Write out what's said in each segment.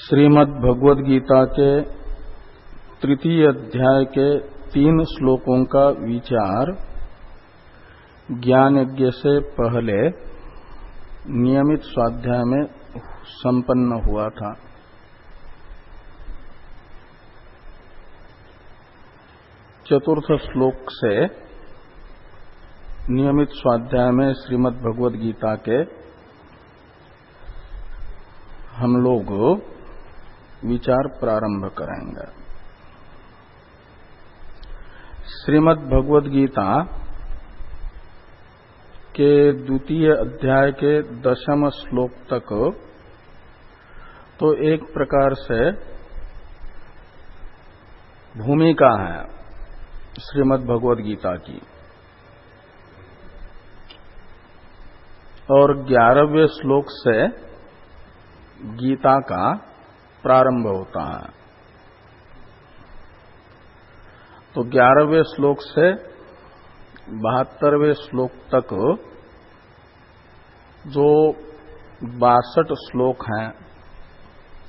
श्रीमद् भगवद गीता के तृतीय अध्याय के 3 श्लोकों का विचार ज्ञान यज्ञ से पहले नियमित स्वाध्याय में संपन्न हुआ था। चतुर्थ श्लोक से नियमित स्वाध्याय में श्रीमद् भगवद गीता के हम लोग विचार प्रारंभ करेंगे। श्रीमद् भगवद गीता के द्वितीय अध्याय के 10वें श्लोक तक तो एक प्रकार से भूमिका है श्रीमद् भगवद गीता की, और 11वें श्लोक से गीता का प्रारंभ होता है। तो 11वें श्लोक से 72वें श्लोक तक जो 62 श्लोक हैं,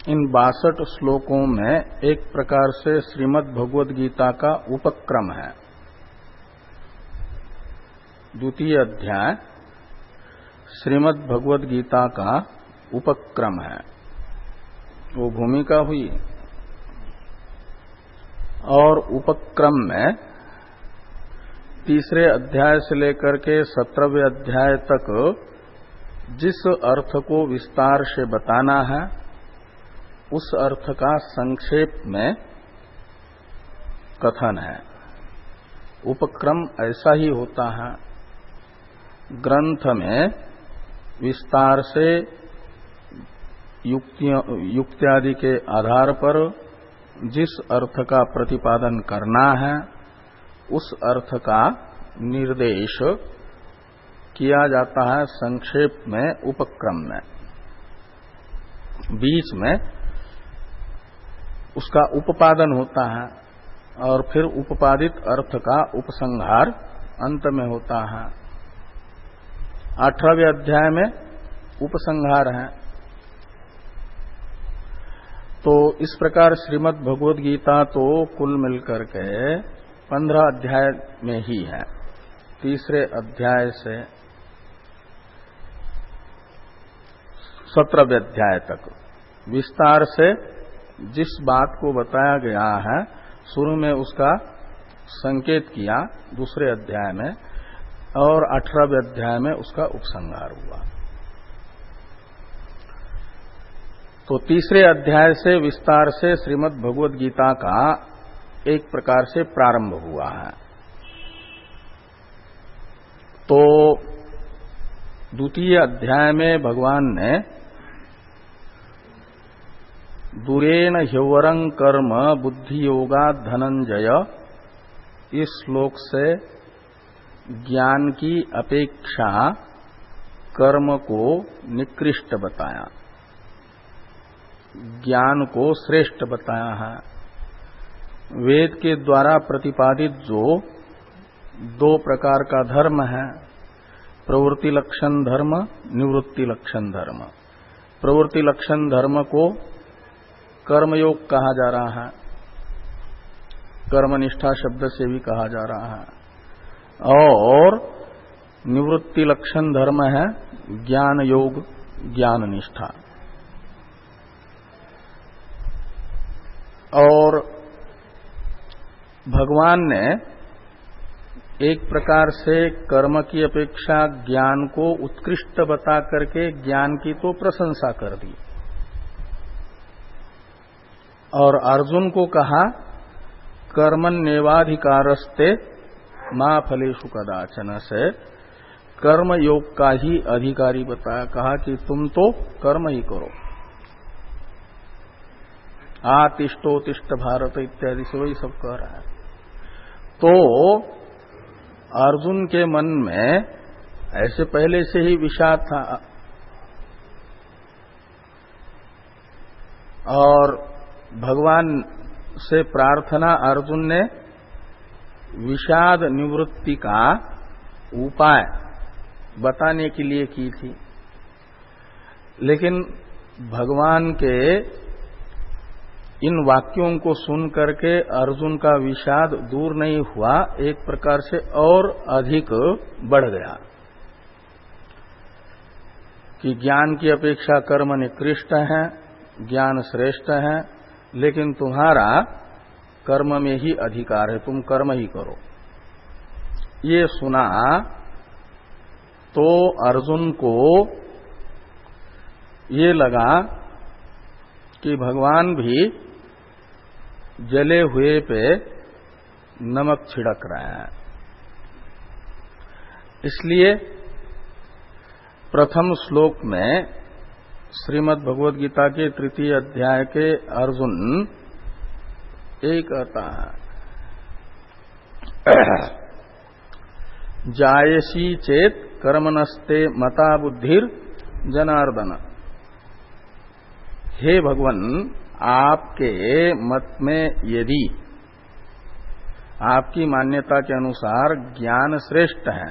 इन 62 श्लोकों में एक प्रकार से श्रीमद् भगवद गीता का उपक्रम है। द्वितीय अध्याय श्रीमद् भगवद गीता का उपक्रम है, वो भूमिका हुई। और उपक्रम में तीसरे अध्याय से लेकर के 17वें अध्याय तक जिस अर्थ को विस्तार से बताना है, उस अर्थ का संक्षेप में कथन है। उपक्रम ऐसा ही होता है। ग्रंथ में विस्तार से युक्त्यादि के आधार पर जिस अर्थ का प्रतिपादन करना है, उस अर्थ का निर्देश किया जाता है संक्षेप में, उपक्रम में। बीच में उसका उपपादन होता है और फिर उपपादित अर्थ का उपसंहार अंत में होता है। 18वें अध्याय में उपसंहार है। तो इस प्रकार श्रीमद् भगवद गीता तो कुल मिलकर के 15 अध्याय में ही है। तीसरे अध्याय से 17वें अध्याय तक विस्तार से जिस बात को बताया गया है, शुरू में उसका संकेत किया दूसरे अध्याय में, और 18वें अध्याय में उसका उपसंहार हुआ। तो तीसरे अध्याय से विस्तार से श्रीमद् भगवद गीता का एक प्रकार से प्रारंभ हुआ है। तो द्वितीय अध्याय में भगवान ने दुरेण ह्यवरं कर्म बुद्धि योगा धनंजय, इस श्लोक से ज्ञान की अपेक्षा कर्म को निकृष्ट बताया, ज्ञान को श्रेष्ठ बताया है। वेद के द्वारा प्रतिपादित जो 2 प्रकार का धर्म है, प्रवृत्ति लक्षण धर्म, निवृत्ति लक्षण धर्म। प्रवृत्ति लक्षण धर्म को कर्मयोग कहा जा रहा है, कर्मनिष्ठा शब्द से भी कहा जा रहा है। और निवृत्ति लक्षण धर्म है ज्ञान योग, ज्ञान निष्ठा। और भगवान ने एक प्रकार से कर्म की अपेक्षा ज्ञान को उत्कृष्ट बता करके ज्ञान की तो प्रशंसा कर दी, और अर्जुन को कहा कर्मण्येवाधिकारस्ते मा फलेषु कदाचन, से कर्म योग का ही अधिकारी बताया। कहा कि तुम तो कर्म ही करो। आतिष्ठोतिष्ठ भारत इत्यादि से वही सब कह रहा है। तो अर्जुन के मन में ऐसे पहले से ही विषाद था, और भगवान से प्रार्थना अर्जुन ने विषाद निवृत्ति का उपाय बताने के लिए की थी। लेकिन भगवान के इन वाक्यों को सुन करके अर्जुन का विषाद दूर नहीं हुआ, एक प्रकार से और अधिक बढ़ गया कि ज्ञान की अपेक्षा कर्म निकृष्ट है, ज्ञान श्रेष्ठ है, लेकिन तुम्हारा कर्म में ही अधिकार है, तुम कर्म ही करो। ये सुना तो अर्जुन को ये लगा कि भगवान भी जले हुए पे नमक छिड़क रहे हैं। इसलिए प्रथम श्लोक में श्रीमद् भगवद गीता के 3 अध्याय के अर्जुन एक कहता है, जायसी चेत कर्मणस्ते मता बुद्धिर जनार्दन। हे भगवान, आपके मत में यदि आपकी मान्यता के अनुसार ज्ञान श्रेष्ठ है,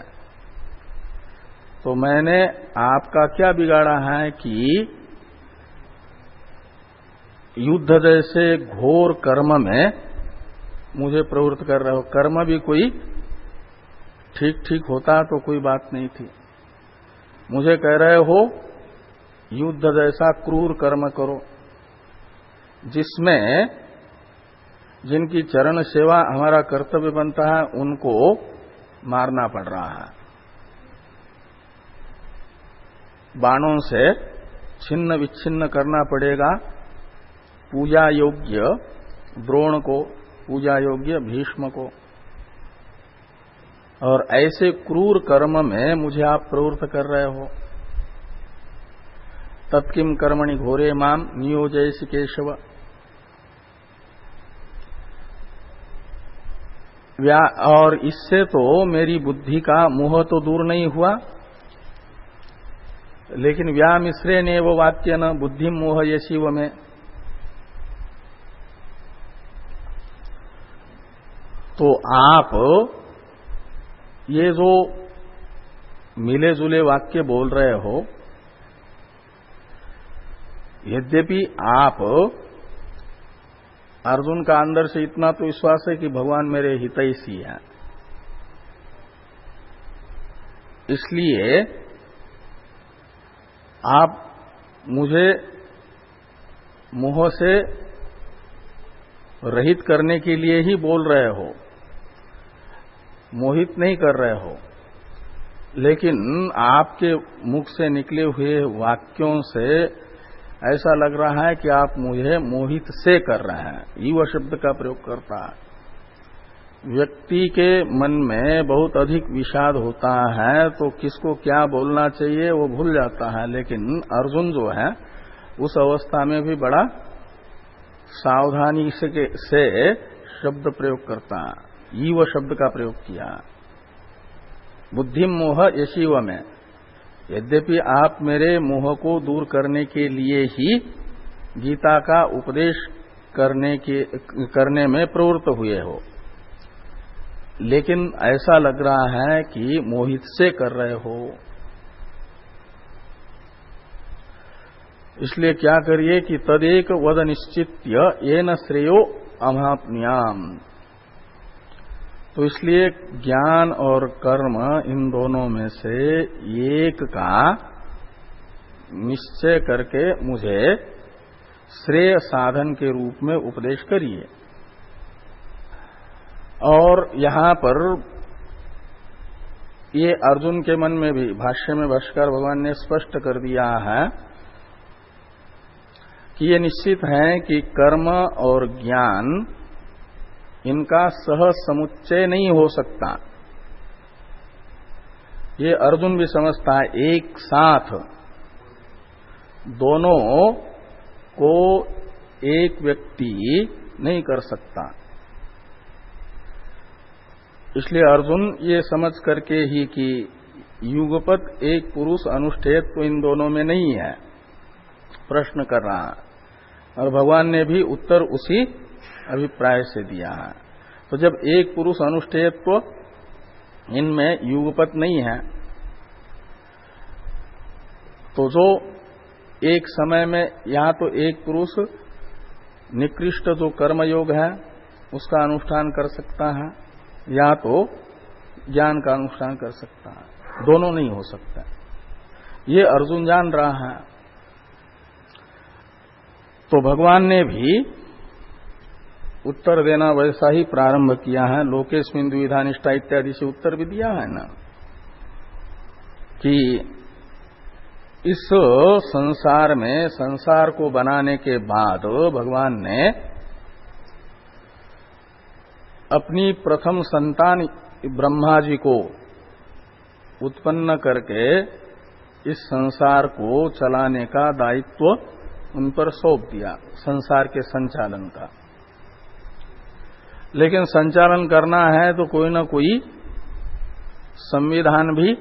तो मैंने आपका क्या बिगाड़ा है कि युद्ध जैसे घोर कर्म में मुझे प्रवृत्त कर रहे हो। कर्म भी कोई ठीक ठीक होता तो कोई बात नहीं थी, मुझे कह रहे हो युद्ध जैसा क्रूर कर्म करो जिसमें जिनकी चरण सेवा हमारा कर्तव्य बनता है उनको मारना पड़ रहा है, बाणों से छिन्न विच्छिन्न करना पड़ेगा पूजा योग्य द्रोण को, पूजा योग्य भीष्म को, और ऐसे क्रूर कर्म में मुझे आप प्रवृत्त कर रहे हो। तत्किम कर्मणि घोरे माम नियोजयसि केशव। और इससे तो मेरी बुद्धि का मोह तो दूर नहीं हुआ, लेकिन व्यामिश्रे ने वो वाक्य न बुद्धि मोह ये शिव में। तो आप ये जो मिले जुले वाक्य बोल रहे हो, यद्यपि आप अर्जुन का अंदर से इतना तो विश्वास है कि भगवान मेरे हितैषी हैं, इसलिए आप मुझे मोह से रहित करने के लिए ही बोल रहे हो, मोहित नहीं कर रहे हो। लेकिन आपके मुख से निकले हुए वाक्यों से ऐसा लग रहा है कि आप मुझे मोहित से कर रहे हैं। ईव शब्द का प्रयोग करता है। व्यक्ति के मन में बहुत अधिक विषाद होता है तो किसको क्या बोलना चाहिए वो भूल जाता है, लेकिन अर्जुन जो है उस अवस्था में भी बड़ा सावधानी से शब्द प्रयोग करता है। ईव शब्द का प्रयोग किया। बुद्धि मोह यशीव में, यद्यपि आप मेरे मोह को दूर करने के लिए ही गीता का उपदेश करने में प्रवृत्त हुए हो, लेकिन ऐसा लग रहा है कि मोहित से कर रहे हो। इसलिए क्या करिए कि तदेक वद निश्चित्य येन श्रेयो अमाप्नुयाम। तो इसलिए ज्ञान और कर्म इन दोनों में से एक का निश्चय करके मुझे श्रेय साधन के रूप में उपदेश करिए। और यहां पर ये अर्जुन के मन में भी भाष्य में भाष्यकार भगवान ने स्पष्ट कर दिया है कि ये निश्चित है कि कर्म और ज्ञान इनका सह समुच्चय नहीं हो सकता। ये अर्जुन भी समझता है, एक साथ दोनों को एक व्यक्ति नहीं कर सकता। इसलिए अर्जुन ये समझ करके ही कि युगपत एक पुरुष अनुष्ठेय तो इन दोनों में नहीं है, प्रश्न कर रहा है, और भगवान ने भी उत्तर उसी अभिप्राय से दिया है। तो जब एक पुरुष अनुष्ठेयत्व इनमें युगपत नहीं है, तो जो एक समय में या तो एक पुरुष निकृष्ट जो कर्मयोग है उसका अनुष्ठान कर सकता है या तो ज्ञान का अनुष्ठान कर सकता है, दोनों नहीं हो सकता। ये अर्जुन जान रहा है। तो भगवान ने भी उत्तर देना वैसा ही प्रारंभ किया है। लोकेस्मिन् द्विविधा निष्ठा इत्यादि से उत्तर भी दिया है ना कि इस संसार में, संसार को बनाने के बाद भगवान ने अपनी प्रथम संतान ब्रह्मा जी को उत्पन्न करके इस संसार को चलाने का दायित्व उन पर सौंप दिया, संसार के संचालन का। लेकिन संचालन करना है तो कोई ना कोई संविधान भी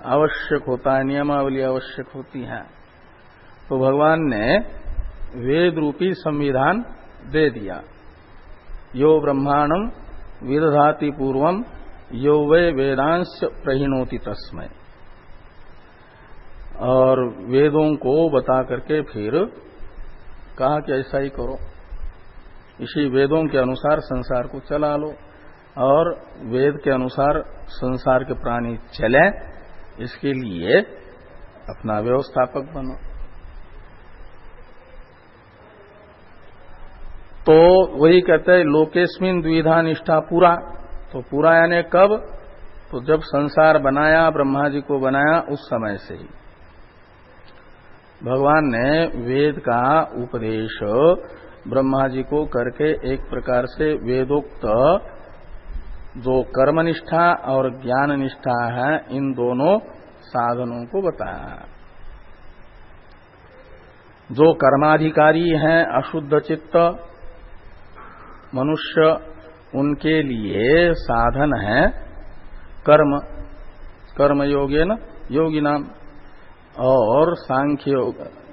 आवश्यक होता है, नियमावली आवश्यक होती है। तो भगवान ने वेद रूपी संविधान दे दिया। यो ब्रह्मांडं विदधाति पूर्वम यो वै वेदांश प्रहिणोति तस्मै। और वेदों को बता करके फिर कहा कि ऐसा ही करो, इसी वेदों के अनुसार संसार को चला लो और वेद के अनुसार संसार के प्राणी चले, इसके लिए अपना व्यवस्थापक बनो। तो वही कहते हैं लोकेस्मिन् द्विविधा निष्ठा पूरा। तो पूरा यानी कब? तो जब संसार बनाया, ब्रह्मा जी को बनाया, उस समय से ही भगवान ने वेद का उपदेश ब्रह्मा जी को करके एक प्रकार से वेदोक्त जो कर्मनिष्ठा और ज्ञान निष्ठा है, इन दोनों साधनों को बताया है। जो कर्माधिकारी हैं, अशुद्ध चित्त मनुष्य, उनके लिए साधन है कर्म, कर्म योगेन योगिनाम, और सांख्य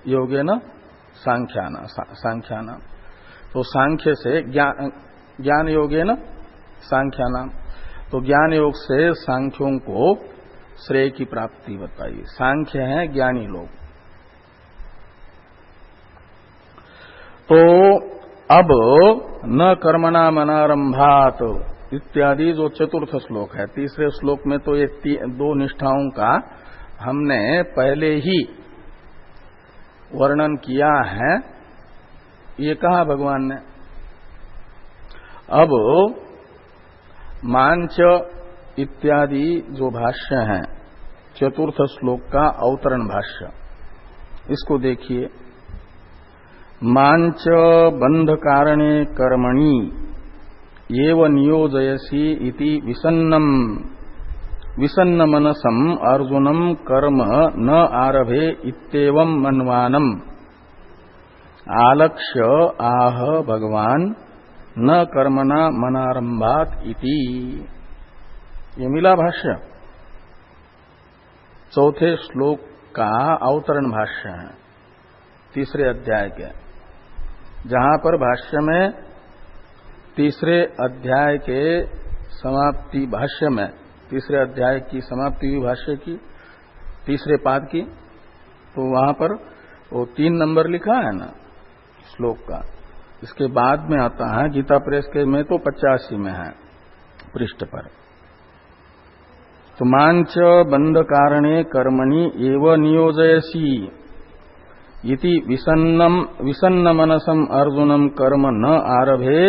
योगेन सांख्यानाम। तो सांख्य से ज्ञान योगेन सांख्यानाम। तो ज्ञान योग से सांख्यों को श्रेय की प्राप्ति बताई। सांख्य हैं ज्ञानी लोग। तो अब न कर्मणा मनारंभात इत्यादि जो चतुर्थ श्लोक है, तीसरे श्लोक में तो ये दो निष्ठाओं का हमने पहले ही वर्णन किया है। ये कहा भगवान ने। अब मांच इत्यादि जो भाष्य हैं, चतुर्थ श्लोक का अवतरण भाष्य, इसको देखिए। मांच बंध कारणे कर्मणि एव नियोजयसि इति विसन्न मनसम अर्जुनम कर्म न आरभे इत्येवं मन्वानम आलक्ष्य आह भगवान न कर्मणा मनारंभात इति। ये मिला भाष्य, चौथे श्लोक का अवतरण भाष्य है तीसरे अध्याय के, जहां पर भाष्य में तीसरे अध्याय के समाप्ति भाष्य में, तीसरे अध्याय की समाप्ति हुई भाष्य की तीसरे पाद की, तो वहां पर वो 3 नंबर लिखा है ना श्लोक का। इसके बाद में आता है गीता प्रेस के में तो 85 में है पृष्ठ पर। तो मांच बंध कारणे कर्मणि एव नियोजयसि इति विसन्न मनसम अर्जुनम कर्म न आरभे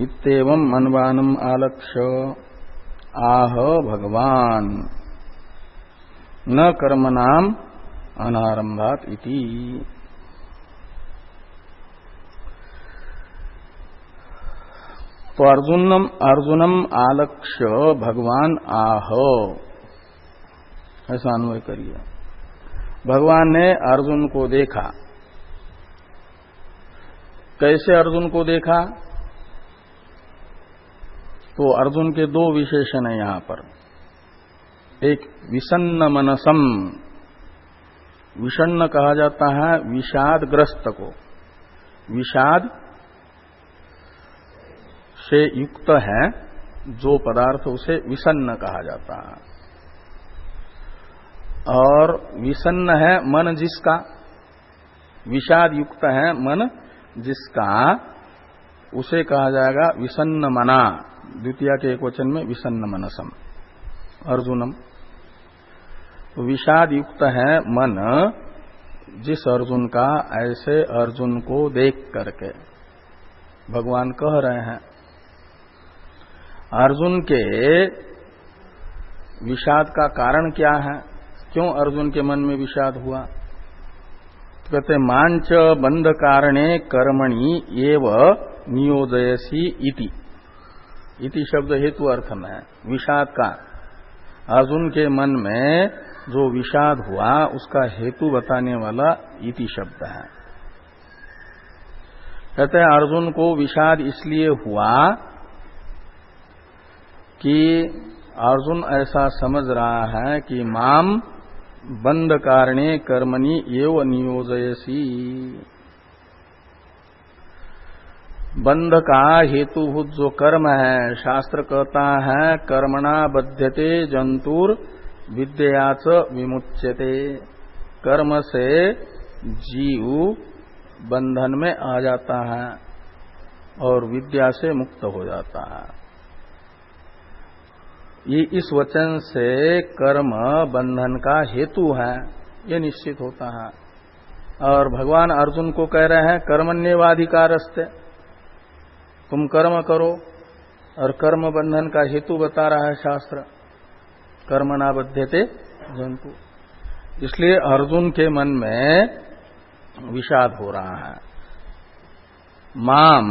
इत्येवं मन्वानम आलक्ष्य आह भगवान न कर्मणाम अनारंभात इति। तो अर्जुनम आलक्ष्य भगवान आह, ऐसा अन्वय करिए। भगवान ने अर्जुन को देखा। कैसे अर्जुन को देखा? तो अर्जुन के 2 विशेषण है यहां पर। एक विषन्न मनसम, विषन्न कहा जाता है विषादग्रस्त को, विषाद से युक्त है जो पदार्थ उसे विषन्न कहा जाता है। और विषन्न है मन जिसका, विषाद युक्त है मन जिसका उसे कहा जाएगा विसन्न मना, द्वितीया के एकवचन में विसन्न मनसम अर्जुनम। तो विषाद युक्त है मन जिस अर्जुन का, ऐसे अर्जुन को देख करके भगवान कह रहे हैं। अर्जुन के विषाद का कारण क्या है, क्यों अर्जुन के मन में विषाद हुआ? तो कहते मांच बंध कारणे कर्मणि एव नियोजयसी इति शब्द हेतु अर्थ में है। विषाद का, अर्जुन के मन में जो विषाद हुआ उसका हेतु बताने वाला इति शब्द है। कहते हैं अर्जुन को विषाद इसलिए हुआ कि अर्जुन ऐसा समझ रहा है कि माम बंध कारणे कर्मणि एव नियोजयसी, बंध का हेतुभूत जो कर्म है, शास्त्र कहता है कर्मणा बध्यते जंतुर विद्या च विमुच्यते, कर्म से जीव बंधन में आ जाता है और विद्या से मुक्त हो जाता है। ये इस वचन से कर्म बंधन का हेतु है, ये निश्चित होता है। और भगवान अर्जुन को कह रहे हैं कर्मण्येवाधिकारस्ते, तुम कर्म करो, और कर्म बंधन का हेतु बता रहा है शास्त्र, कर्मणा बध्यते जंतु। इसलिए अर्जुन के मन में विषाद हो रहा है। माम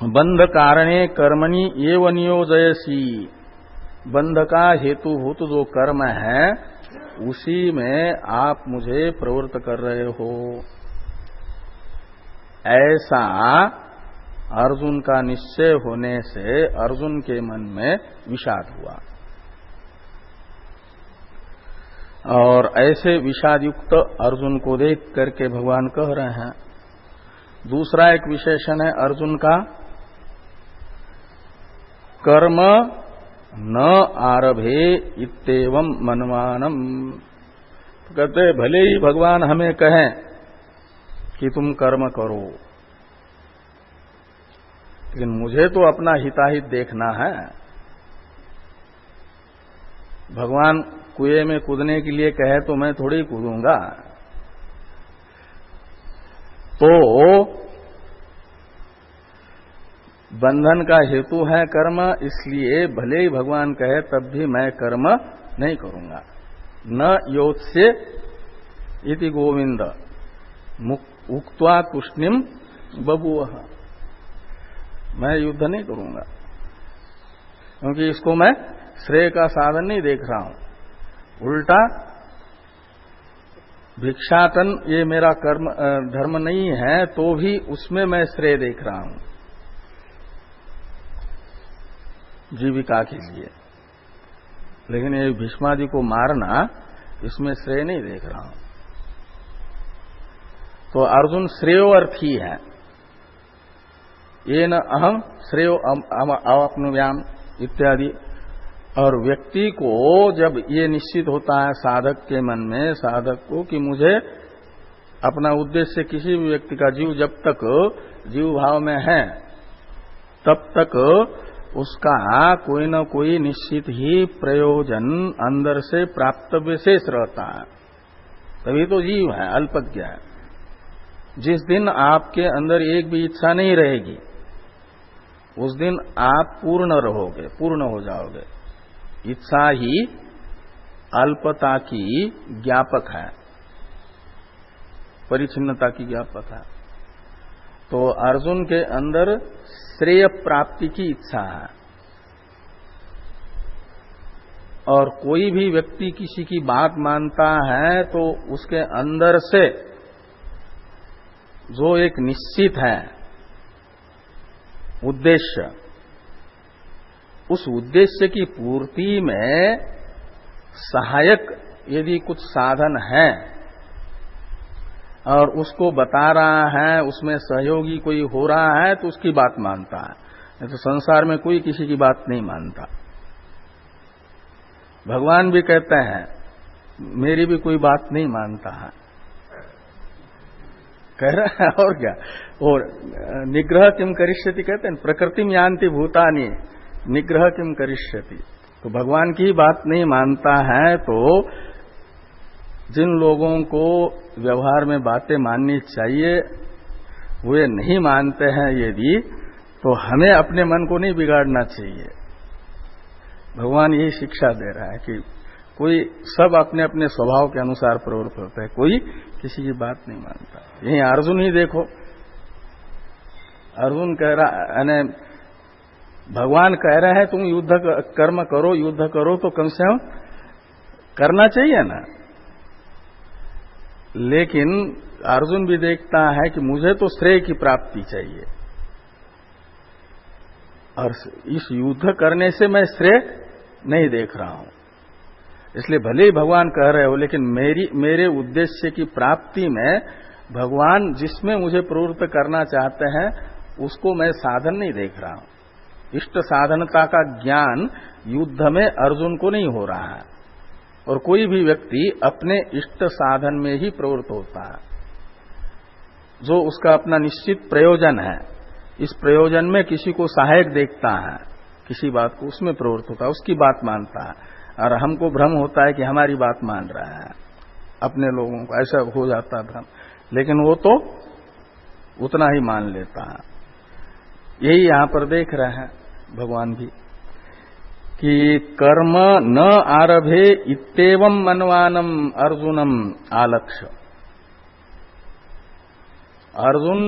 बंध कारणे कर्मणि एव नियोजयसी, बंध का हेतुभूत जो कर्म है उसी में आप मुझे प्रवृत्त कर रहे हो, ऐसा अर्जुन का निश्चय होने से अर्जुन के मन में विषाद हुआ। और ऐसे विषाद युक्त अर्जुन को देख करके भगवान कह रहे हैं। दूसरा एक विशेषण है अर्जुन का, कर्म न आरभे इत्येवं मनमानम। तो कहते भले ही भगवान हमें कहें कि तुम कर्म करो, लेकिन मुझे तो अपना हिताहित देखना है। भगवान कुएं में कूदने के लिए कहे तो मैं थोड़ी कूदूंगा। तो बंधन का हेतु है कर्म, इसलिए भले ही भगवान कहे तब भी मैं कर्म नहीं करूंगा। न योत्स्य इति गोविंद उक्त्वा तुष्णिम बभूवः, मैं युद्ध नहीं करूंगा, क्योंकि इसको मैं श्रेय का साधन नहीं देख रहा हूं। उल्टा भिक्षाटन ये मेरा कर्म धर्म नहीं है, तो भी उसमें मैं श्रेय देख रहा हूं जीविका के लिए, लेकिन ये भीष्मादि को मारना इसमें श्रेय नहीं देख रहा हूं। तो अर्जुन श्रेयोर्थी है, ये न अहम श्रेयो अवाप्नुयाम इत्यादि। और व्यक्ति को जब ये निश्चित होता है साधक के मन में, साधक को, कि मुझे अपना उद्देश्य किसी भी व्यक्ति का, जीव जब तक जीव भाव में है तब तक उसका कोई न कोई निश्चित ही प्रयोजन अंदर से प्राप्तव्य शेष रहता है, तभी तो जीव है, अल्पज्ञ है। जिस दिन आपके अंदर एक भी इच्छा नहीं रहेगी उस दिन आप पूर्ण रहोगे, पूर्ण हो जाओगे। इच्छा ही अल्पता की ज्ञापक है, परिच्छिन्नता की ज्ञापक है। तो अर्जुन के अंदर श्रेय प्राप्ति की इच्छा है, और कोई भी व्यक्ति किसी की बात मानता है तो उसके अंदर से जो एक निश्चित है उद्देश्य, उस उद्देश्य की पूर्ति में सहायक यदि कुछ साधन है और उसको बता रहा है, उसमें सहयोगी कोई हो रहा है, तो उसकी बात मानता है। नहीं तो संसार में कोई किसी की बात नहीं मानता। भगवान भी कहते हैं मेरी भी कोई बात नहीं मानता है। कह रहा है और क्या। और निग्रह किम करिष्यति कहते हैं, प्रकृतिम यान्ति भूतानि निग्रह किम करिष्यति। तो भगवान की बात नहीं मानता है तो जिन लोगों को व्यवहार में बातें माननी चाहिए वे नहीं मानते हैं यदि, तो हमें अपने मन को नहीं बिगाड़ना चाहिए। भगवान यही शिक्षा दे रहा है कि कोई सब अपने अपने स्वभाव के अनुसार प्रवृत्त होता है, कोई किसी की बात नहीं मानता। यही अर्जुन ही देखो, अर्जुन कह रहा है, भगवान कह रहे हैं तुम युद्ध कर्म करो, युद्ध करो, तो कम से कम करना चाहिए ना। लेकिन अर्जुन भी देखता है कि मुझे तो श्रेय की प्राप्ति चाहिए, और इस युद्ध करने से मैं श्रेय नहीं देख रहा हूं। इसलिए भले ही भगवान कह रहे हो, लेकिन मेरे उद्देश्य की प्राप्ति में भगवान जिसमें मुझे प्रवृत्त करना चाहते हैं उसको मैं साधन नहीं देख रहा हूं। इष्ट साधनता का ज्ञान युद्ध में अर्जुन को नहीं हो रहा है, और कोई भी व्यक्ति अपने इष्ट साधन में ही प्रवृत्त होता है, जो उसका अपना निश्चित प्रयोजन है। इस प्रयोजन में किसी को सहायक देखता है, किसी बात को उसमें प्रवृत्त होता है, उसकी बात मानता है, और हमको भ्रम होता है कि हमारी बात मान रहा है। अपने लोगों को ऐसा हो जाता है भ्रम, लेकिन वो तो उतना ही मान लेता है। यही यहां पर देख रहे हैं भगवान भी कि कर्म न आरभे इत्येवं मनवानम अर्जुनम आलक्ष्य। अर्जुन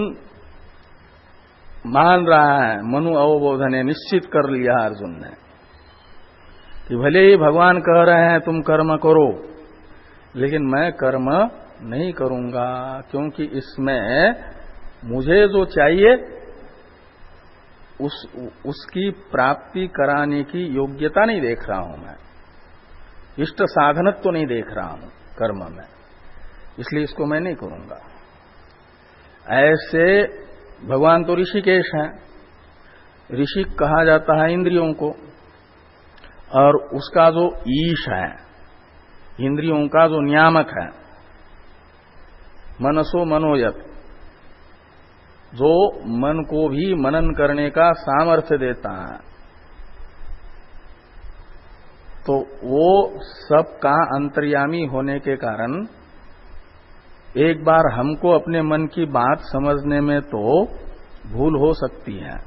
मान रहा है, मनु अवबोधन ने निश्चित कर लिया अर्जुन ने कि भले ही भगवान कह रहे हैं तुम कर्म करो, लेकिन मैं कर्म नहीं करूंगा, क्योंकि इसमें मुझे जो चाहिए उसकी प्राप्ति कराने की योग्यता नहीं देख रहा हूं मैं, इष्ट साधनत्व तो नहीं देख रहा हूं कर्म में, इसलिए इसको मैं नहीं करूंगा। ऐसे भगवान तो ऋषिकेश हैं, ऋषि कहा जाता है इंद्रियों को, और उसका जो ईश है, इंद्रियों का जो नियामक है, मनसो मनोयत, जो मन को भी मनन करने का सामर्थ्य देता है, तो वो सबका अंतर्यामी होने के कारण एक बार हमको अपने मन की बात समझने में तो भूल हो सकती है,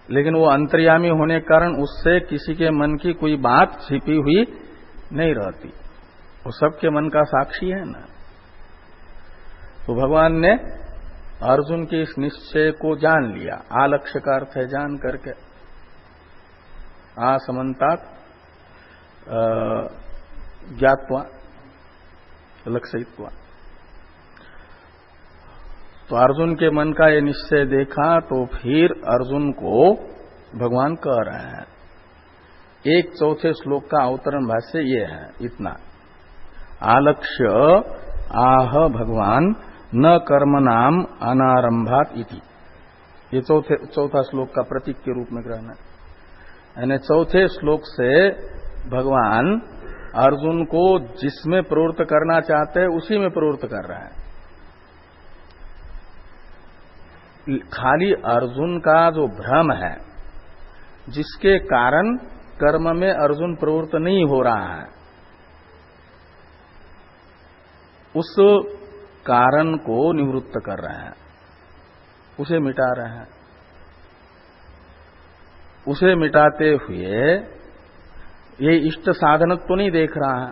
लेकिन वो अंतर्यामी होने के कारण उससे किसी के मन की कोई बात छिपी हुई नहीं रहती, वो सबके मन का साक्षी है ना। तो भगवान ने अर्जुन के इस निश्चय को जान लिया। आलक्ष्य का अर्थ है जान करके, आसमन्तात् ज्ञात्वा लक्षयित्वा। तो अर्जुन के मन का ये निश्चय देखा, तो फिर अर्जुन को भगवान कह रहे हैं। एक चौथे श्लोक का अवतरण भाष्य ये है, इतना। आलक्ष्य आह भगवान न कर्म नाम अनारंभात इति। ये चौथा श्लोक का प्रतीक के रूप में ग्रहण है, यानी चौथे श्लोक से भगवान अर्जुन को जिसमें प्रवृत्त करना चाहते हैं उसी में प्रवृत्त कर रहा है। खाली अर्जुन का जो भ्रम है, जिसके कारण कर्म में अर्जुन प्रवृत्त नहीं हो रहा है, उस कारण को निवृत्त कर रहे हैं, उसे मिटा रहे हैं। उसे मिटाते हुए ये इष्ट साधनत्व तो नहीं देख रहा है,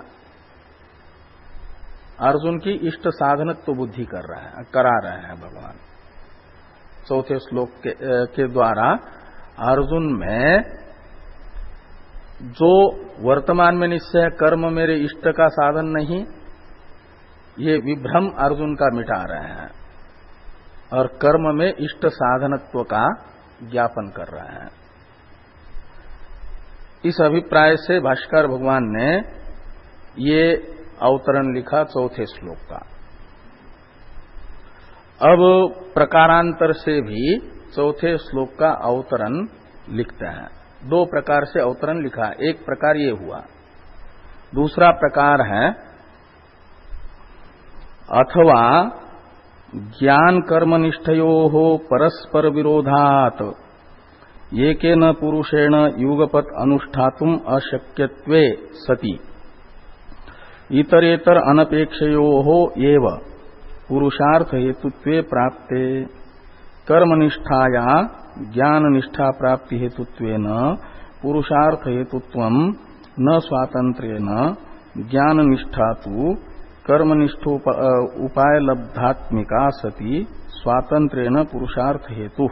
अर्जुन की इष्ट साधनत्व बुद्धि करा रहे हैं भगवान। चौथे श्लोक के द्वारा अर्जुन में जो वर्तमान में निश्चय कर्म मेरे इष्ट का साधन नहीं, ये विभ्रम अर्जुन का मिटा रहे हैं और कर्म में इष्ट साधनत्व का ज्ञापन कर रहे हैं। इस अभिप्राय से भाष्कर भगवान ने ये अवतरण लिखा चौथे श्लोक का। अब प्रकारांतर से भी चौथे श्लोक का अवतरण लिखते हैं। दो प्रकार से अवतरण लिखा, एक प्रकार ये हुआ, दूसरा प्रकार है अथवा ज्ञान कर्मनिष्ठयोः परस्पर विरोधात् एकेन पुरुषेण युगपत् अनुष्ठातुम् अशक्यत्वे सति इतरेतर अनपेक्षयोः एव पुरुषार्थ हेतुत्वे प्राप्ते कर्मनिष्ठाया ज्ञाननिष्ठा प्राप्ति हेतुत्वेन पुरुषार्थ हेतुत्वं न स्वातंत्र्येन ज्ञाननिष्ठा तु कर्मनिष्ठो उपाय लब्धात्मिका सति स्वातंत्र्येन पुरुषार्थ हेतु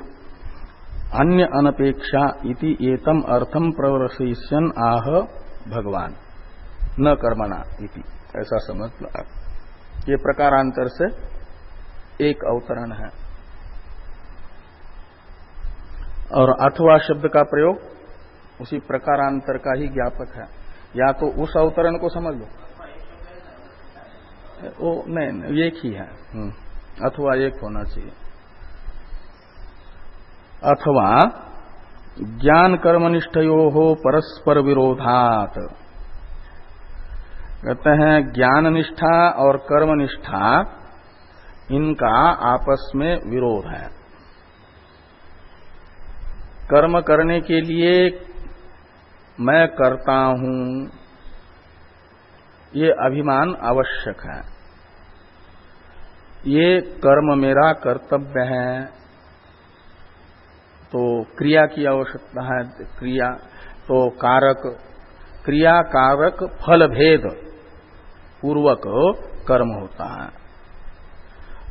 अन्य अनपेक्षा इति एतम अर्थम प्रवर्षयिष्यन् आह भगवान न कर्मणा इति, ऐसा समझ लो आप। ये प्रकारांतर से एक अवतरण है। और अथवा शब्द का प्रयोग उसी प्रकारांतर का ही ज्ञापक है। या तो उस अवतरण को समझ लो, वो नहीं एक ही है, अथवा एक होना चाहिए। अथवा ज्ञान कर्मनिष्ठयोः परस्पर विरोधात्, कहते हैं ज्ञान निष्ठा और कर्मनिष्ठा इनका आपस में विरोध है। कर्म करने के लिए मैं करता हूं ये अभिमान आवश्यक है। ये कर्म मेरा कर्तव्य है, तो क्रिया की आवश्यकता है। क्रिया तो कारक, क्रिया कारक फल भेद पूर्वक कर्म होता है।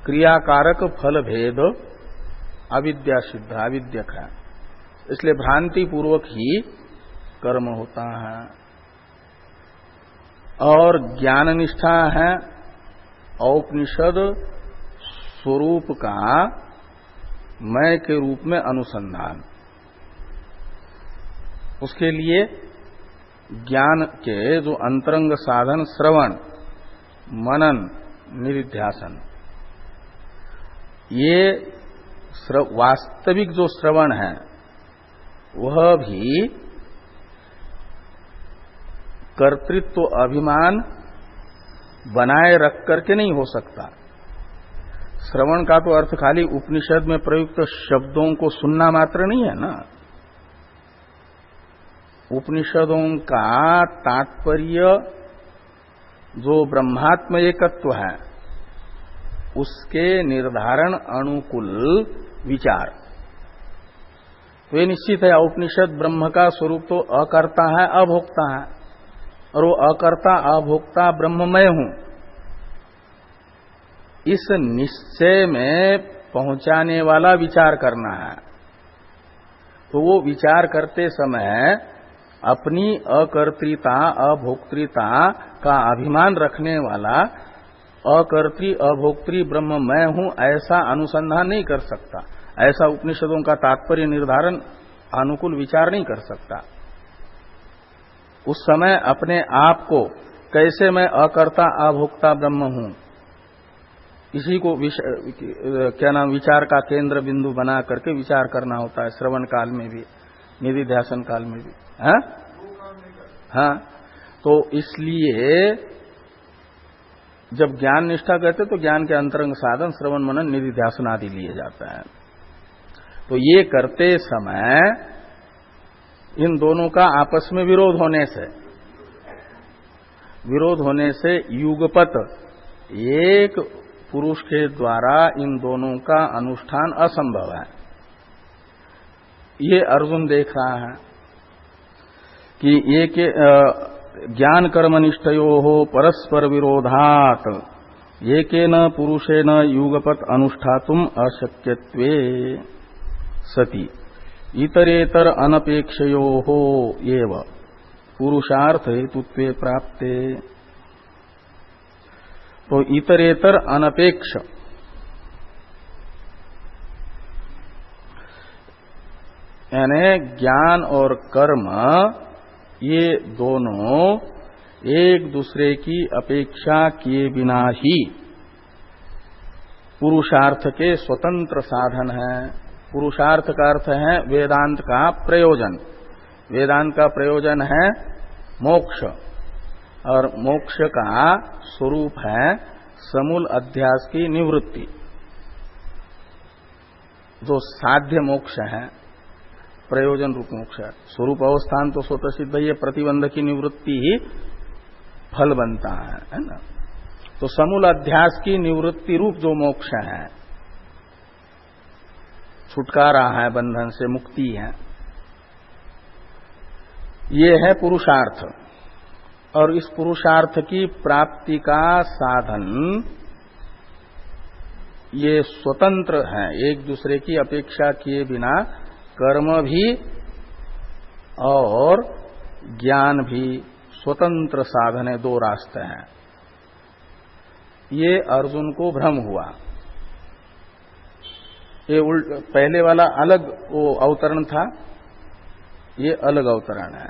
क्रिया कारक फल भेद अविद्या सिद्ध, अविद्यक है, इसलिए भ्रांति पूर्वक ही कर्म होता है। और ज्ञान निष्ठा है औपनिषद स्वरूप का मैं के रूप में अनुसंधान। उसके लिए ज्ञान के जो अंतरंग साधन श्रवण मनन निधिध्यासन, ये वास्तविक जो श्रवण है वह भी कर्तृत्व अभिमान बनाए रख करके नहीं हो सकता। श्रवण का तो अर्थ खाली उपनिषद में प्रयुक्त शब्दों को सुनना मात्र नहीं है ना। उपनिषदों का तात्पर्य जो ब्रह्मात्म एकत्व है उसके निर्धारण अनुकूल विचार, तो ये निश्चित है उपनिषद ब्रह्म का स्वरूप तो अकर्ता है अभोक्ता है, और वो अकर्ता अभोक्ता ब्रह्म मैं हूं, इस निश्चय में पहुंचाने वाला विचार करना है। तो वो विचार करते समय अपनी अकर्तृता अभोक्तृता का अभिमान रखने वाला अकर्तृ अभोक्तृ ब्रह्म मैं हूं ऐसा अनुसंधान नहीं कर सकता, ऐसा उपनिषदों का तात्पर्य निर्धारण अनुकूल विचार नहीं कर सकता। उस समय अपने आप को कैसे मैं अकर्ता अभोक्ता ब्रह्म हूं, इसी को क्या नाम विचार का केंद्र बिंदु बना करके विचार करना होता है, श्रवण काल में भी निधिध्यासन काल में भी। हाँ, तो इसलिए जब ज्ञान निष्ठा कहते तो ज्ञान के अंतरंग साधन श्रवण मनन निधिध्यासन आदि लिए जाता है। तो ये करते समय इन दोनों का आपस में विरोध होने से युगपत एक पुरुष के द्वारा इन दोनों का अनुष्ठान असंभव है। ये अर्जुन देख रहा है कि ये के ज्ञान कर्मनिष्ठयोः परस्पर विरोधात् एकेन पुरुषेण युगपत् अनुष्ठातुम् अशक्यत्वे सति इतरेतर अनपेक्षयोः एव पुरुषार्थ हेतुत्वे प्राप्ते। तो इतरेतर अनपेक्ष यानी ज्ञान और कर्म ये दोनों एक दूसरे की अपेक्षा किए बिना ही पुरुषार्थ के स्वतंत्र साधन हैं। पुरुषार्थ का अर्थ है वेदांत का प्रयोजन। वेदांत का प्रयोजन है मोक्ष, और मोक्ष का स्वरूप है समूल अध्यास की निवृत्ति। जो साध्य मोक्ष है, प्रयोजन रूप मोक्ष है। स्वरूप अवस्थान तो स्वतः सिद्ध है, ये प्रतिबंध की निवृत्ति ही फल बनता है ना। तो समूल अध्यास की निवृत्ति रूप जो मोक्ष है, छुटकारा है, बंधन से मुक्ति है, ये है पुरुषार्थ। और इस पुरुषार्थ की प्राप्ति का साधन ये स्वतंत्र है, एक दूसरे की अपेक्षा किए बिना कर्म भी और ज्ञान भी स्वतंत्र साधन है, दो रास्ते हैं। ये अर्जुन को भ्रम हुआ। ये पहले वाला अलग वो अवतरण था, ये अलग अवतरण है।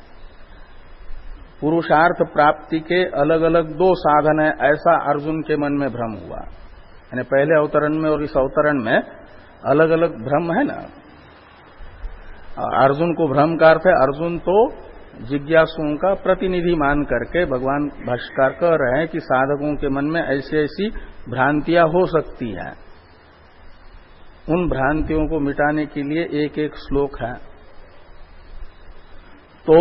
पुरुषार्थ प्राप्ति के अलग अलग दो साधन है, ऐसा अर्जुन के मन में भ्रम हुआ। यानी पहले अवतरण में और इस अवतरण में अलग अलग भ्रम है ना। अर्जुन को भ्रम का अर्थ है, अर्जुन तो जिज्ञासुओं का प्रतिनिधि मान करके भगवान भाष्यकार कह रहे हैं कि साधकों के मन में ऐसी ऐसी भ्रांतियां हो सकती हैं। उन भ्रांतियों को मिटाने के लिए एक एक श्लोक है। तो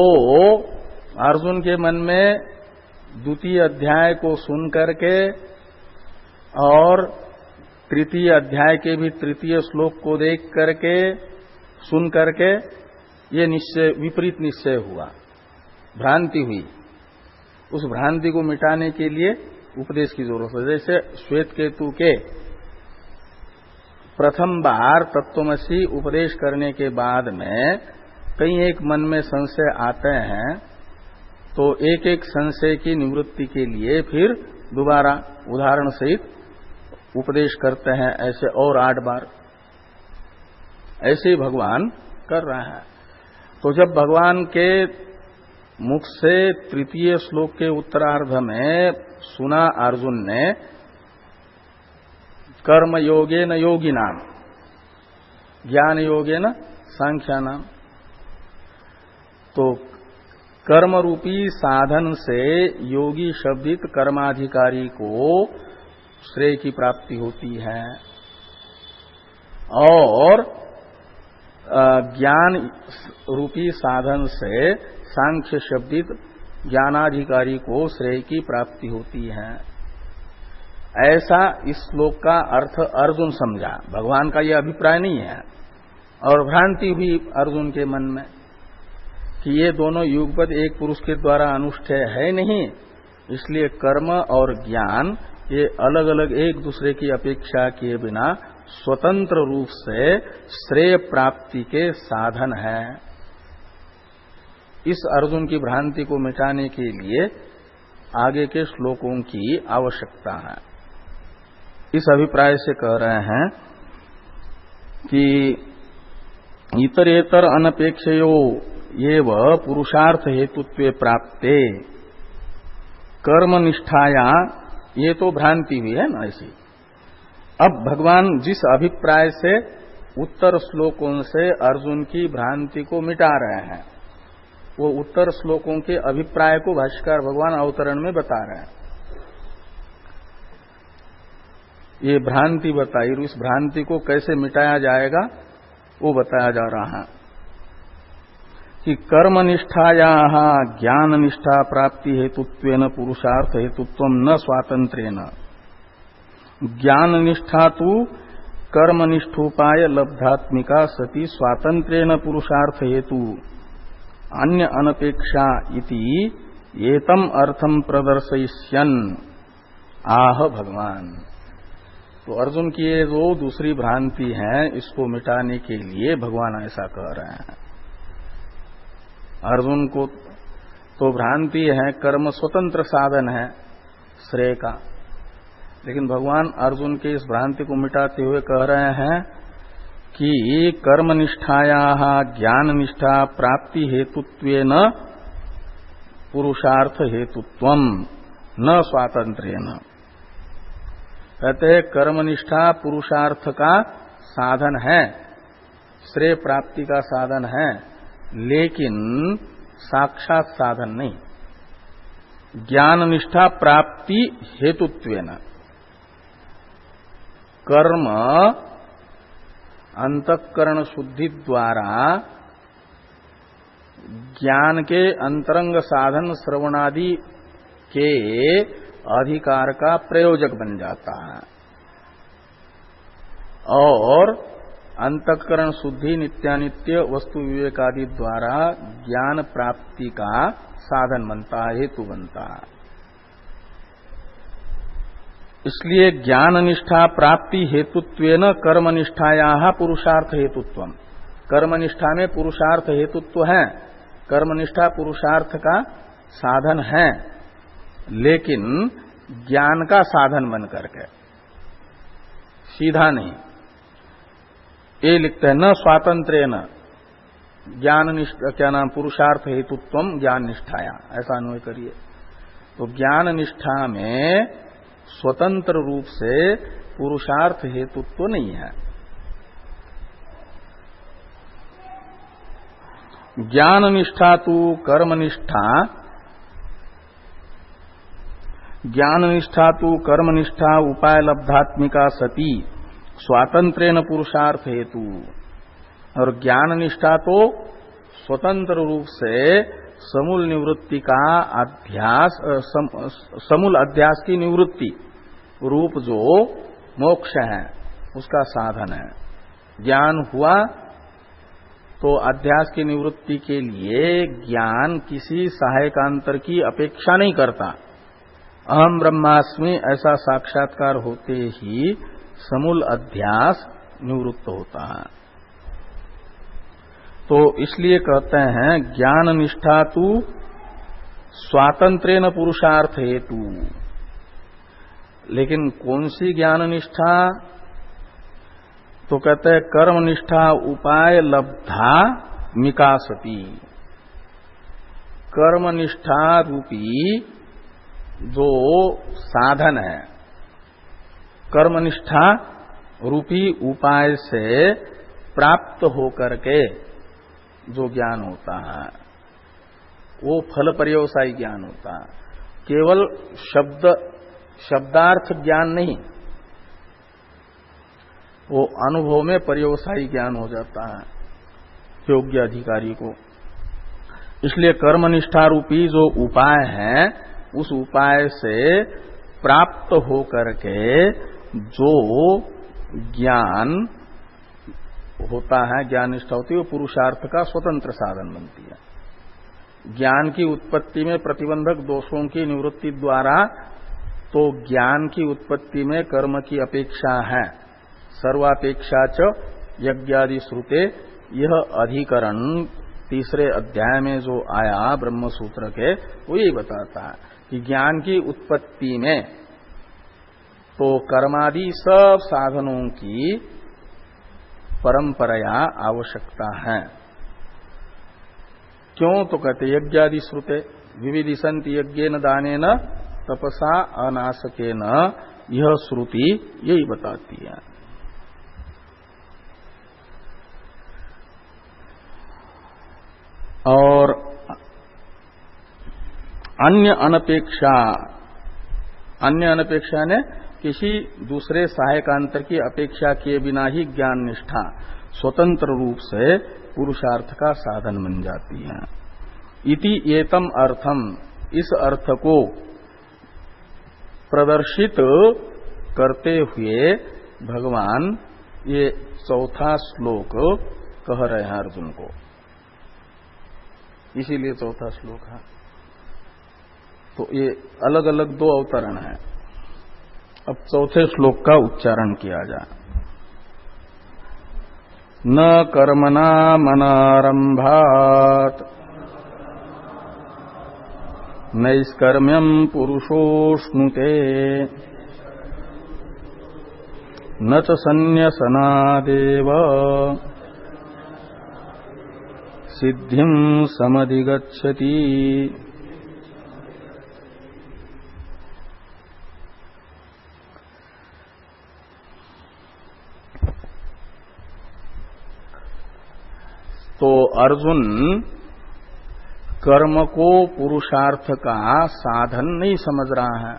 अर्जुन के मन में द्वितीय अध्याय को सुन करके और तृतीय अध्याय के भी तृतीय श्लोक को देख करके, सुन करके ये निश्चय, विपरीत निश्चय हुआ, भ्रांति हुई। उस भ्रांति को मिटाने के लिए उपदेश की जरूरत है। जैसे श्वेत केतु के प्रथम बार तत्वमसी उपदेश करने के बाद में कई एक मन में संशय आते हैं, तो एक एक संशय की निवृत्ति के लिए फिर दोबारा उदाहरण सहित उपदेश करते हैं, ऐसे और 8 बार। ऐसे ही भगवान कर रहा है। तो जब भगवान के मुख से तृतीय श्लोक के उत्तरार्ध में सुना अर्जुन ने, कर्म योगेन योगिनाम, ज्ञान योगेन सांख्यानाम, तो कर्म रूपी साधन से योगी शब्दित कर्माधिकारी को श्रेय की प्राप्ति होती है, और ज्ञान रूपी साधन से सांख्य शब्दित ज्ञानाधिकारी को श्रेय की प्राप्ति होती है। ऐसा इस श्लोक का अर्थ अर्जुन समझा। भगवान का यह अभिप्राय नहीं है। और भ्रांति हुई अर्जुन के मन में कि ये दोनों युगपत एक पुरुष के द्वारा अनुष्ठेय है नहीं, इसलिए कर्म और ज्ञान ये अलग अलग एक दूसरे की अपेक्षा किए बिना स्वतंत्र रूप से श्रेय प्राप्ति के साधन है। इस अर्जुन की भ्रांति को मिटाने के लिए आगे के श्लोकों की आवश्यकता है। इस अभिप्राय से कह रहे हैं कि इतरेतर अनपेक्षयो एव पुरुषार्थ हेतुत्वे प्राप्ते कर्म निष्ठाया, ये तो भ्रांति हुई है ना ऐसी। अब भगवान जिस अभिप्राय से उत्तर श्लोकों से अर्जुन की भ्रांति को मिटा रहे हैं, वो उत्तर श्लोकों के अभिप्राय को भाष्यकार भगवान अवतरण में बता रहे हैं। ये भ्रांति बताई, इस भ्रांति को कैसे मिटाया जाएगा वो बताया जा रहा है कि कर्म निष्ठाया ज्ञान निष्ठा प्राप्ति हेतुत्वेन पुरुषार्थ हेतुत्व न स्वातंत्र्येन, ज्ञान निष्ठा तो कर्मनिष्ठोपाय लब्धात्मिका सती स्वातंत्र्येन पुरुषार्थ हेतु अन्य अनपेक्षा इति एतम अर्थम प्रदर्शयिष्यन् आह भगवान। तो अर्जुन की ये जो दूसरी भ्रांति है, इसको मिटाने के लिए भगवान ऐसा कह रहे हैं। अर्जुन को तो भ्रांति है, कर्म स्वतंत्र साधन है श्रेय का, लेकिन भगवान अर्जुन के इस भ्रांति को मिटाते हुए कह रहे हैं कि कर्म निष्ठाया ज्ञान निष्ठा प्राप्ति हेतुत्वेन पुरुषार्थ हेतुत्वम न स्वातंत्र्येन। कहते हैं कर्मनिष्ठा पुरुषार्थ का साधन है, श्रेय प्राप्ति का साधन है, लेकिन साक्षात साधन नहीं। ज्ञान निष्ठा प्राप्ति हेतुत्वेन, कर्म अंतःकरण शुद्धि द्वारा ज्ञान के अंतरंग साधन श्रवणादि के अधिकार का प्रयोजक बन जाता है और अंतःकरण शुद्धि नित्यानित्य वस्तु विवेक आदि द्वारा ज्ञान प्राप्ति का साधन बनता है, हेतु बनता है। इसलिए ज्ञान निष्ठा प्राप्ति हेतुत्वेन कर्मनिष्ठाया पुरुषार्थ हेतुत्वम, कर्मनिष्ठा में पुरुषार्थ हेतुत्व है, कर्मनिष्ठा पुरुषार्थ का साधन है, लेकिन ज्ञान का साधन बन करके, सीधा नहीं। ये लिखते हैं न स्वातंत्र्य न ज्ञान निष्ठा, क्या नाम, पुरुषार्थ हेतुत्वम ज्ञान निष्ठाया, ऐसा अन्वय करिए। तो ज्ञान निष्ठा में स्वतंत्र रूप से पुरुषार्थ हेतुत्व नहीं है। ज्ञान निष्ठा तो कर्मनिष्ठा, ज्ञान निष्ठा तो कर्मनिष्ठा उपाय लब्धात्मिका सती स्वातंत्रेण पुरुषार्थ हेतु, और ज्ञान निष्ठा तो स्वतंत्र रूप से समूल निवृत्ति का अध्यास, समूल अध्यास की निवृत्ति रूप जो मोक्ष है उसका साधन है। ज्ञान हुआ तो अध्यास की निवृत्ति के लिए ज्ञान किसी सहायकांतर की अपेक्षा नहीं करता। अहम ब्रह्मास्मि ऐसा साक्षात्कार होते ही समूल अध्यास निवृत्त होता है। तो इसलिए कहते हैं ज्ञान निष्ठा तु स्वातंत्रेण पुरुषार्थ हेतु। लेकिन कौन सी ज्ञान निष्ठा? तो कहते हैं कर्म निष्ठा उपाय लब्धा मिकासती। कर्म निष्ठा रूपी जो साधन है, कर्मनिष्ठा रूपी उपाय से प्राप्त होकर के जो ज्ञान होता है वो फल पर्यवसायी ज्ञान होता है, केवल शब्दार्थ ज्ञान नहीं, वो अनुभव में पर्यवसायी ज्ञान हो जाता है योग्य अधिकारी को। इसलिए कर्मनिष्ठा रूपी जो उपाय है उस उपाय से प्राप्त होकर के जो ज्ञान होता है, ज्ञान निष्ठा होती है, वो पुरुषार्थ का स्वतंत्र साधन बनती है। ज्ञान की उत्पत्ति में प्रतिबंधक दोषों की निवृत्ति द्वारा तो ज्ञान की उत्पत्ति में कर्म की अपेक्षा है। सर्वापेक्षा च यज्ञादि श्रुते, यह अधिकरण तीसरे अध्याय में जो आया ब्रह्म सूत्र के, वो यही बताता है कि ज्ञान की उत्पत्ति में तो कर्मादि सब साधनों की परंपराया आवश्यकता है। क्यों? तो कहते यज्ञादि श्रुते विविदिशन्ति यज्ञेन दानेन तपसा अनासकेन, यह श्रुति यही बताती है। और अन्य अनपेक्षा ने किसी दूसरे सहायकांतर की अपेक्षा किए बिना ही ज्ञान निष्ठा स्वतंत्र रूप से पुरुषार्थ का साधन बन जाती है। इति एतम अर्थम, इस अर्थ को प्रदर्शित करते हुए भगवान ये चौथा श्लोक कह रहे हैं अर्जुन को, इसीलिए चौथा श्लोक है। तो ये अलग अलग दो अवतरण है। अब चौथे श्लोक का उच्चारण किया जाए। न कर्मणा मनारंभात नैष्कर्म्यं पुरुषोष्णुते न च संन्यसनादेव सिद्धिं समधिगच्छति। तो अर्जुन कर्म को पुरुषार्थ का साधन नहीं समझ रहा है,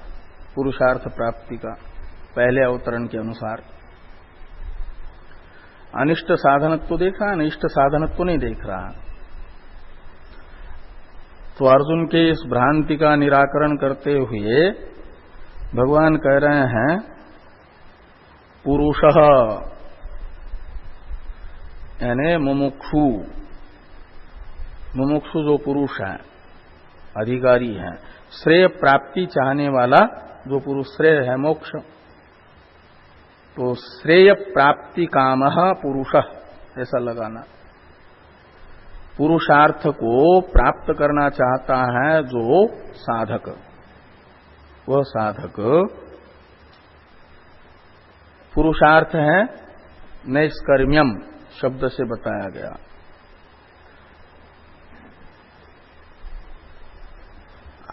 पुरुषार्थ प्राप्ति का, पहले अवतरण के अनुसार। अनिष्ट साधनत्व तो देख रहा है, इष्ट साधनत्व तो नहीं देख रहा। तो अर्जुन के इस भ्रांति का निराकरण करते हुए भगवान कह रहे हैं पुरुषः यानी मुमुक्षु, मुमुक्षु जो पुरुष है, अधिकारी है, श्रेय प्राप्ति चाहने वाला जो पुरुष, श्रेय है मोक्ष, तो श्रेय प्राप्ति कामः पुरुषः ऐसा लगाना। पुरुषार्थ को प्राप्त करना चाहता है जो साधक, वह साधक पुरुषार्थ है नैष्कर्म्यम शब्द से बताया गया।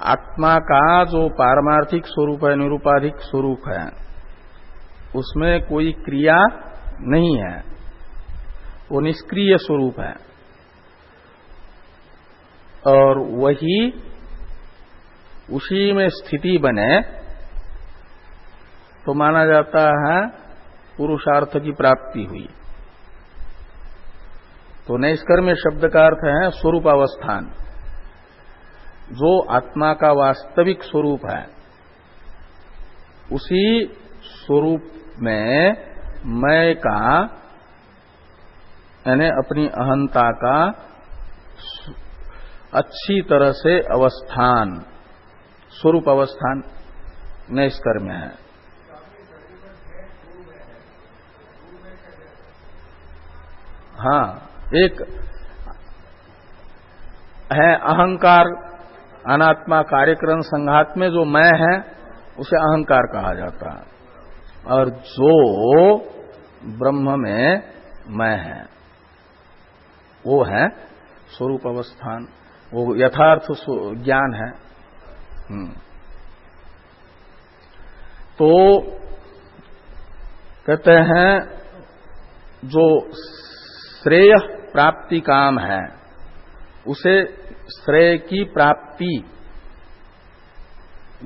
आत्मा का जो पारमार्थिक स्वरूप है, निरूपाधिक स्वरूप है, उसमें कोई क्रिया नहीं है, वो निष्क्रिय स्वरूप है, और वही उसी में स्थिति बने तो माना जाता है पुरुषार्थ की प्राप्ति हुई। तो नैष्कर्म्य शब्द का अर्थ है स्वरूप अवस्थान, जो आत्मा का वास्तविक स्वरूप है, उसी स्वरूप में मैं का यानी अपनी अहंता का अच्छी तरह से अवस्थान, स्वरूप अवस्थान नैष्कर्म्य है। हाँ, एक है अहंकार, अनात्मा कार्यक्रम संघात में जो मैं है उसे अहंकार कहा जाता है, और जो ब्रह्म में मैं है वो है स्वरूप अवस्थान, वो यथार्थ ज्ञान है। तो कहते हैं जो श्रेय प्राप्ति काम है उसे श्रेय की प्राप्ति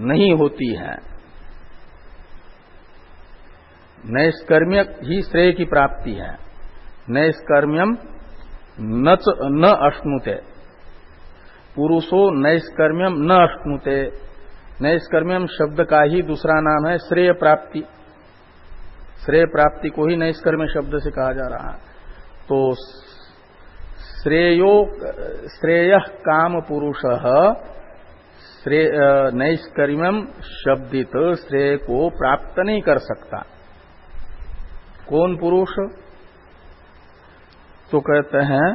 नहीं होती है, नैष्कर्म्य ही श्रेय की प्राप्ति है। नैष्कर्म्यम न अश्नुते, पुरुषो नैष्कर्म्यम न अश्नुते। नैष्कर्म्यम शब्द का ही दूसरा नाम है श्रेय प्राप्ति, श्रेय प्राप्ति को ही नैष्कर्म्य शब्द से कहा जा रहा है। तो श्रेय काम पुरुषः नैष्कर्म्यम शब्दित श्रेय को प्राप्त नहीं कर सकता। कौन पुरुष? तो कहते हैं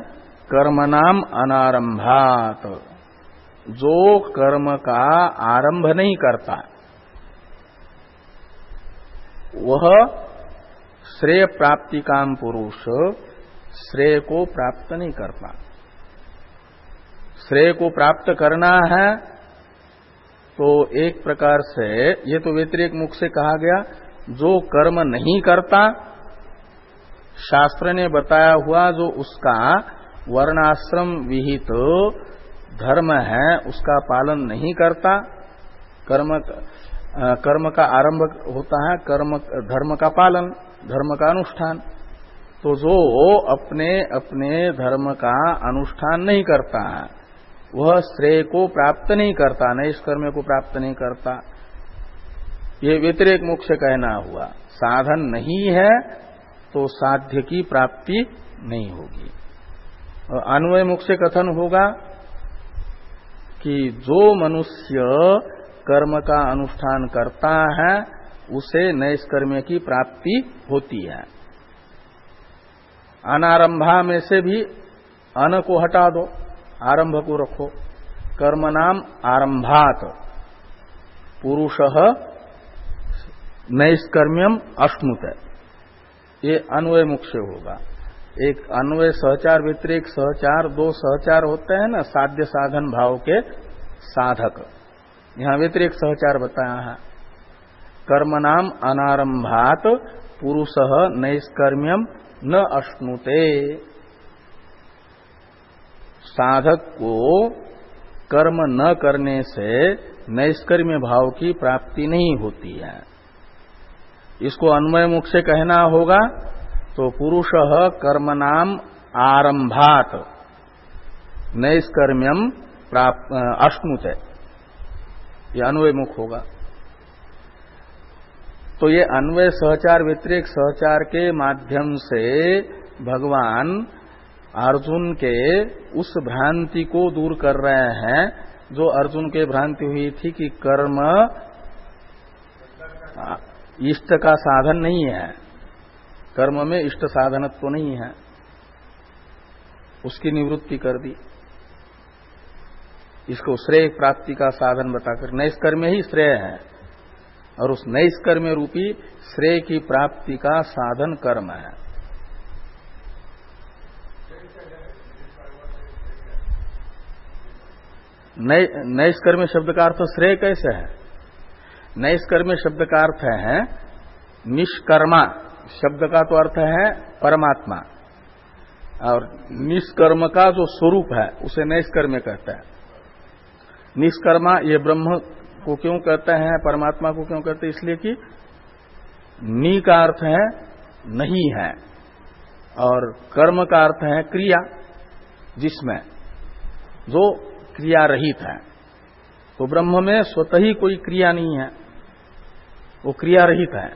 कर्मणाम अनारंभात, जो कर्म का आरंभ नहीं करता वह श्रेय प्राप्ति काम पुरुष श्रेय को प्राप्त नहीं करता। श्रेय को प्राप्त करना है तो एक प्रकार से ये तो व्यतिरेक मुख से कहा गया, जो कर्म नहीं करता, शास्त्र ने बताया हुआ जो उसका वर्णाश्रम विहित धर्म है उसका पालन नहीं करता, कर्म का आरंभ होता है कर्म धर्म का पालन, धर्म का अनुष्ठान। तो जो अपने अपने धर्म का अनुष्ठान नहीं करता है वह श्रेय को प्राप्त नहीं करता, नैष्कर्म्य को प्राप्त नहीं करता। ये व्यतिरेक मुख से कहना हुआ। साधन नहीं है तो साध्य की प्राप्ति नहीं होगी। और अन्वय मुख से कथन होगा कि जो मनुष्य कर्म का अनुष्ठान करता है उसे नैष्कर्म्य की प्राप्ति होती है। अनारंभा में से भी अन को हटा दो, आरंभ को रखो। कर्म नाम आरंभात पुरुषः नैष्कर्म्यम अश्नुत, ये अन्वय मुख से होगा। एक अन्वय सहचार व्यतिरेक सहचार, दो सहचार होते हैं ना साध्य साधन भाव के साधक, यहां व्यतिरेक सहचार बताया है। कर्म नाम अनारंभात पुरुषः नैष्कर्म्यम न अश्नुते, साधक को कर्म न करने से नैष्कर्म्य भाव की प्राप्ति नहीं होती है। इसको अन्वय मुख से कहना होगा तो पुरुषः कर्मणाम आरंभात नैष्कर्म्यम अश्नुते, यह अन्वयमुख होगा। तो ये अन्वय सहचार व्यतिरेक सहचार के माध्यम से भगवान अर्जुन के उस भ्रांति को दूर कर रहे हैं जो अर्जुन के भ्रांति हुई थी कि कर्म इष्ट का साधन नहीं है, कर्म में इष्ट साधनत्व तो नहीं है, उसकी निवृत्ति कर दी। इसको श्रेय प्राप्ति का साधन बताकर नैष्कर्म्य ही श्रेय है और उस नैष्कर्म्य रूपी श्रेय की प्राप्ति का साधन कर्म है। नैष्कर्म्य शब्द का अर्थ श्रेय कैसे है? नैष्कर्म्य शब्द का अर्थ है निष्कर्मा, शब्द का तो अर्थ है परमात्मा, और निष्कर्म का जो स्वरूप है उसे नैष्कर्म्य कहता है। निष्कर्मा ये ब्रह्म को क्यों कहते हैं, परमात्मा को क्यों कहते हैं? इसलिए कि नी का अर्थ है नहीं है और कर्म का अर्थ है क्रिया, जिसमें जो क्रिया रहित है। तो ब्रह्म में स्वतः ही कोई क्रिया नहीं है, वो क्रिया रहित है,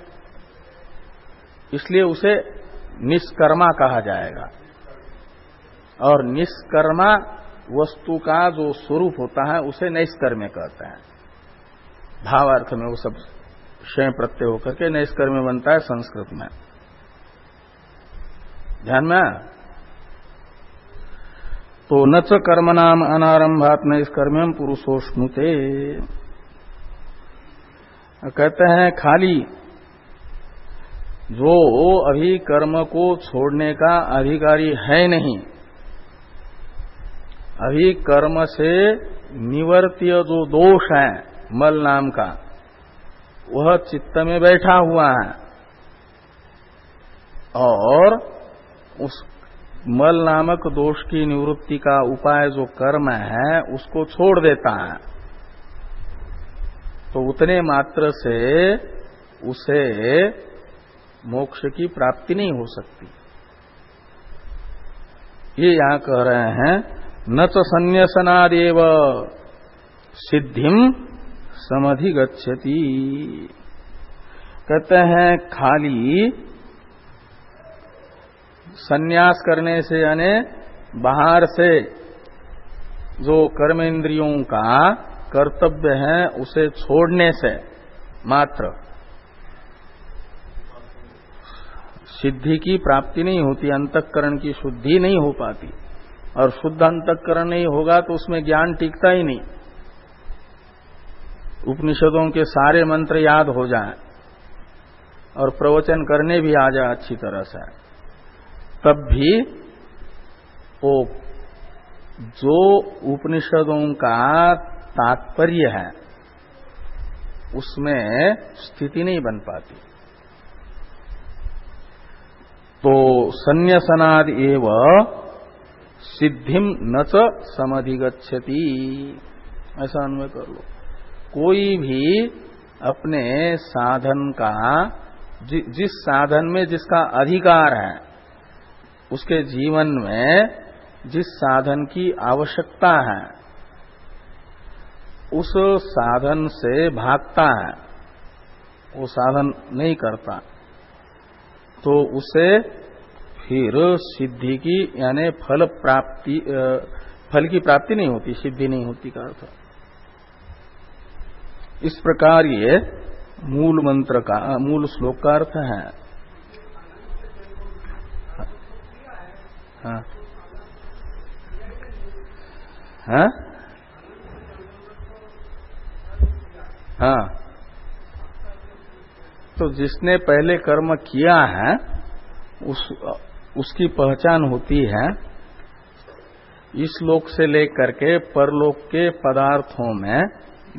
इसलिए उसे निष्कर्मा कहा जाएगा। और निष्कर्मा वस्तु का जो स्वरूप होता है उसे नैष्कर्म्य कहते हैं। भावार्थ में वो सब क्षय प्रत्यय होकर के नैष्कर्म्य बनता है संस्कृत में। ध्यान में। तो न च कर्मणाम अनारंभात नैष्कर्म्यम पुरुषोष्णुते, कहते हैं खाली जो अभी कर्म को छोड़ने का अधिकारी है नहीं, अभी कर्म से निवर्त्य जो दोष है मल नाम का, वह चित्त में बैठा हुआ है और उस मल नामक दोष की निवृत्ति का उपाय जो कर्म है उसको छोड़ देता है, तो उतने मात्र से उसे मोक्ष की प्राप्ति नहीं हो सकती। ये यहां कह रहे हैं न च संन्यासनादेव सिद्धिम समधिगच्छति। कहते हैं खाली संन्यास करने से यानी बाहर से जो कर्मेंद्रियों का कर्तव्य है उसे छोड़ने से मात्र सिद्धि की प्राप्ति नहीं होती, अंतःकरण की शुद्धि नहीं हो पाती। और शुद्ध अंतःकरण नहीं होगा तो उसमें ज्ञान टिकता ही नहीं। उपनिषदों के सारे मंत्र याद हो जाएं और प्रवचन करने भी आ जाए अच्छी तरह से, तब भी वो जो उपनिषदों का तात्पर्य है उसमें स्थिति नहीं बन पाती। तो संन्यासनाद एव सिद्धिम न च समधिगच्छति, ऐसा अन्वय कर लो। कोई भी अपने साधन का जिस साधन में जिसका अधिकार है, उसके जीवन में जिस साधन की आवश्यकता है उस साधन से भागता है, वो साधन नहीं करता, तो उसे फिर सिद्धि की यानी फल प्राप्ति, फल की प्राप्ति नहीं होती, सिद्धि नहीं होती का अर्थ। इस प्रकार ये मूल मंत्र का, मूल श्लोक का अर्थ है। हाँ हाँ हाँ, तो जिसने पहले कर्म किया है उसकी पहचान होती है इस लोक से लेकर के परलोक के पदार्थों में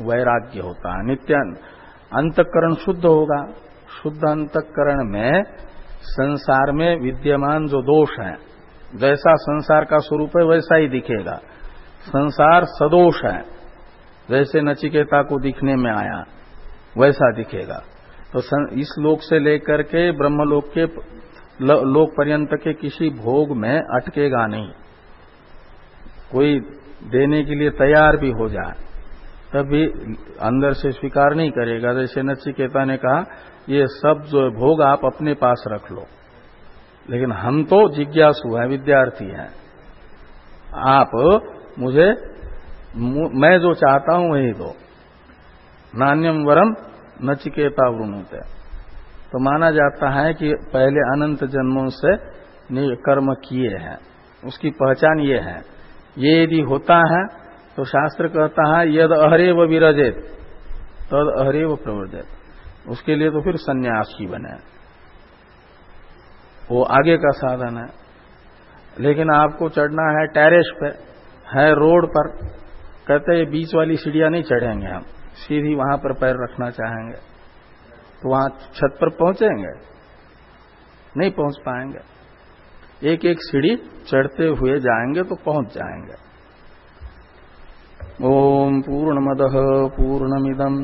वैराग्य होता है। नित्य अंतःकरण शुद्ध होगा, शुद्ध अंतःकरण में संसार में विद्यमान जो दोष है, जैसा संसार का स्वरूप है वैसा ही दिखेगा। संसार सदोष है, जैसे नचिकेता को दिखने में आया वैसा दिखेगा। तो इस लोक से लेकर के ब्रह्मलोक के लोक पर्यंत के किसी भोग में अटकेगा नहीं। कोई देने के लिए तैयार भी हो जाए तभी अंदर से स्वीकार नहीं करेगा। जैसे नचिकेता ने कहा ये सब जो भोग आप अपने पास रख लो, लेकिन हम तो जिज्ञासु हैं, विद्यार्थी हैं, आप मुझे मैं जो चाहता हूं वही दो। नान्यम वरम नचिकेता वृणुते। तो माना जाता है कि पहले अनंत जन्मों से कर्म किए हैं, उसकी पहचान ये है। ये यदि होता है तो शास्त्र कहता है यद अहरेव विरजेत तद अहरेव प्रवर्जेत। उसके लिए तो फिर सन्यास ही बने, वो आगे का साधन है। लेकिन आपको चढ़ना है टेरेस पे, है रोड पर, कहते हैं बीच वाली सीढ़ियां नहीं चढ़ेंगे, हम सीधी वहां पर पैर रखना चाहेंगे तो वहां छत पर पहुंचेंगे? नहीं पहुंच पाएंगे। एक एक सीढ़ी चढ़ते हुए जाएंगे तो पहुंच जाएंगे। ओम पूर्णमदः पूर्णमिदम्